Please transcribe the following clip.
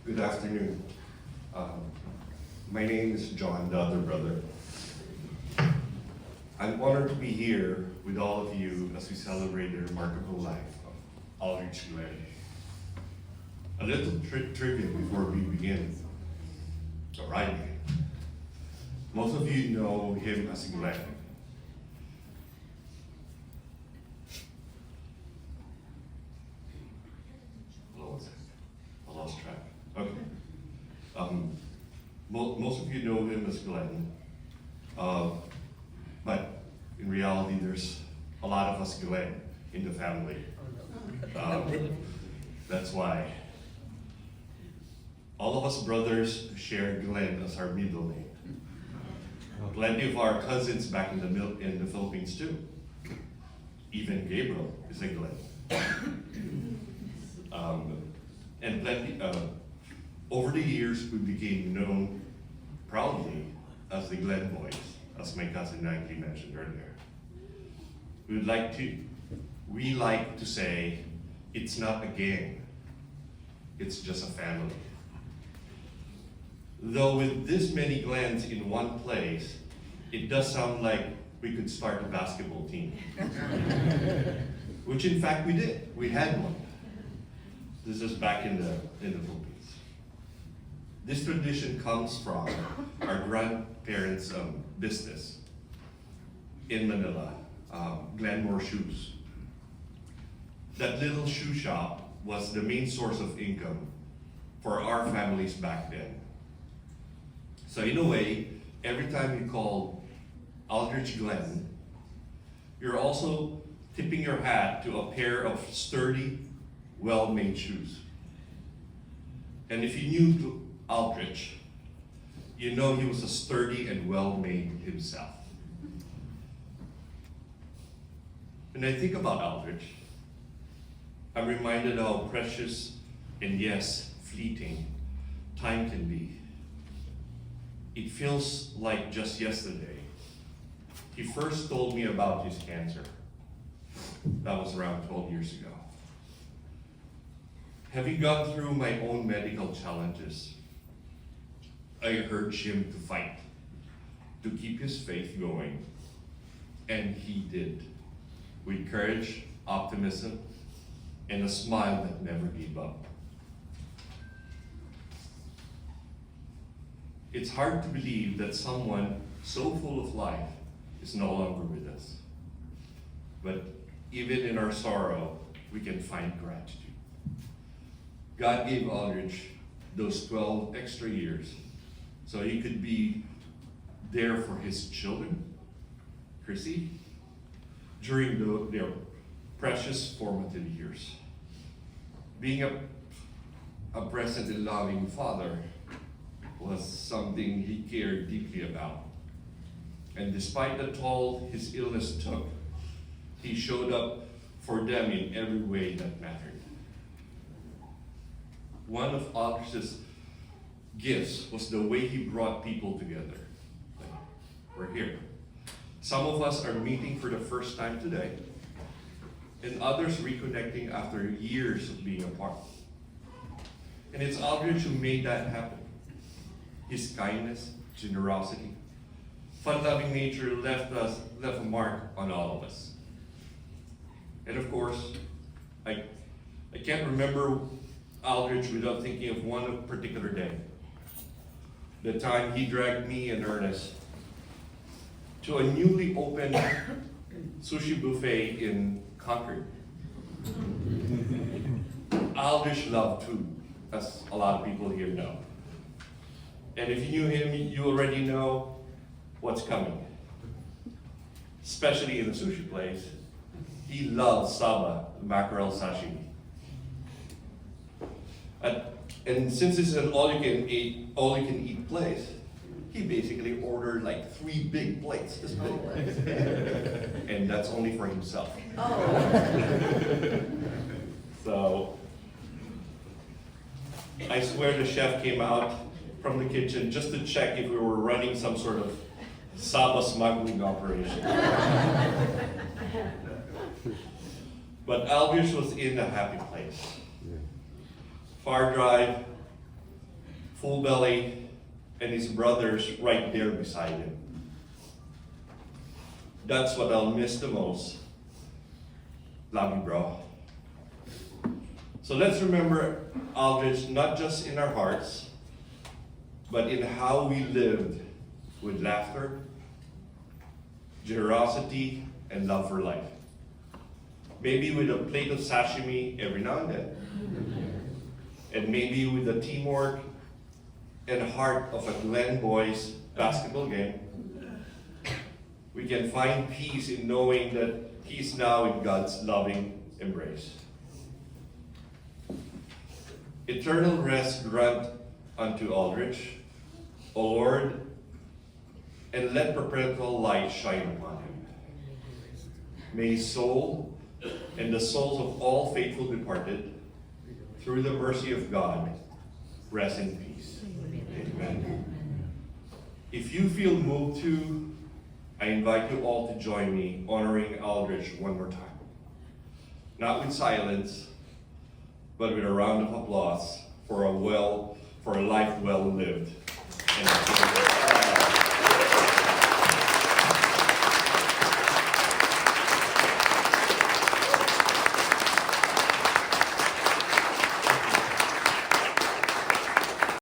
Good afternoon. My name is John, the other brother. I'm honored to be here with all of you as we celebrate the remarkable life of Aldrich Glenn. A little trivia before we begin, or I begin. Most of you know him as Glenn. I lost track. Okay. Most of you know him as Glenn, but in reality, there's a lot of us Glenn in the family. That's why all of us brothers share Glenn as our middle name. Plenty of our cousins back in the Philippines too. Even Gabriel is a Glenn. And plenty, over the years, we became known proudly as the Glenn Boys, as my cousin Nike mentioned earlier. We like to say, it's not a gang, it's just a family. Though with this many Glens in one place, it does sound like we could start a basketball team. Which in fact we did, we had one. This is back in the Philippines. This tradition comes from our grandparents' business in Manila, Glenmore Shoes. That little shoe shop was the main source of income for our families back then. So in a way, every time you call Aldrich Glenn, you're also tipping your hat to a pair of sturdy, well-made shoes. And if you knew Aldrich, you know he was a sturdy and well-made himself. When I think about Aldrich, I'm reminded how precious and yes, fleeting time can be. It feels like just yesterday. He first told me about his cancer. That was around 12 years ago. Having gone through my own medical challenges, I urged him to fight, to keep his faith going, and he did, with courage, optimism, and a smile that never gave up. It's hard to believe that someone so full of life is no longer with us. But even in our sorrow, we can find gratitude. God gave Aldrich those 12 extra years so he could be there for his children, Chrissy, during their precious formative years. Being a present and loving father was something he cared deeply about. And despite the toll his illness took, he showed up for them in every way that mattered. One of Aldrich's gifts was the way he brought people together. We're here. Some of us are meeting for the first time today, and others reconnecting after years of being apart. And it's Aldrich who made that happen. His kindness, generosity, fun-loving nature left a mark on all of us. And of course, I can't remember Aldrich without thinking of one particular day. The time he dragged me and Ernest to a newly opened sushi buffet in Concord. Aldrich loved food, as a lot of people here know. And if you knew him, you already know what's coming. Especially in the sushi place, he loves saba, mackerel sashimi. And since it's an all-you-can-eat place, he basically ordered like 3 big plates, this big. And that's only for himself. Oh. So, I swear the chef came out from the kitchen just to check if we were running some sort of saba smuggling operation. But Aldrich was in a happy place. Far drive, full belly, and his brothers right there beside him. That's what I'll miss the most. Love you, bro. So let's remember Aldrich not just in our hearts, but in how we lived with laughter, generosity, and love for life. Maybe with a plate of sashimi every now and then. And maybe with the teamwork and heart of a Glen boys basketball game. We can find peace in knowing that he's now in God's loving embrace. Eternal rest grant unto Aldrich, O Lord, and let perpetual light shine upon him. May his soul and the souls of all faithful departed, through the mercy of God, rest in peace. Amen. If you feel moved to, I invite you all to join me honoring Aldrich one more time. Not with silence, but with a round of applause for a life well lived.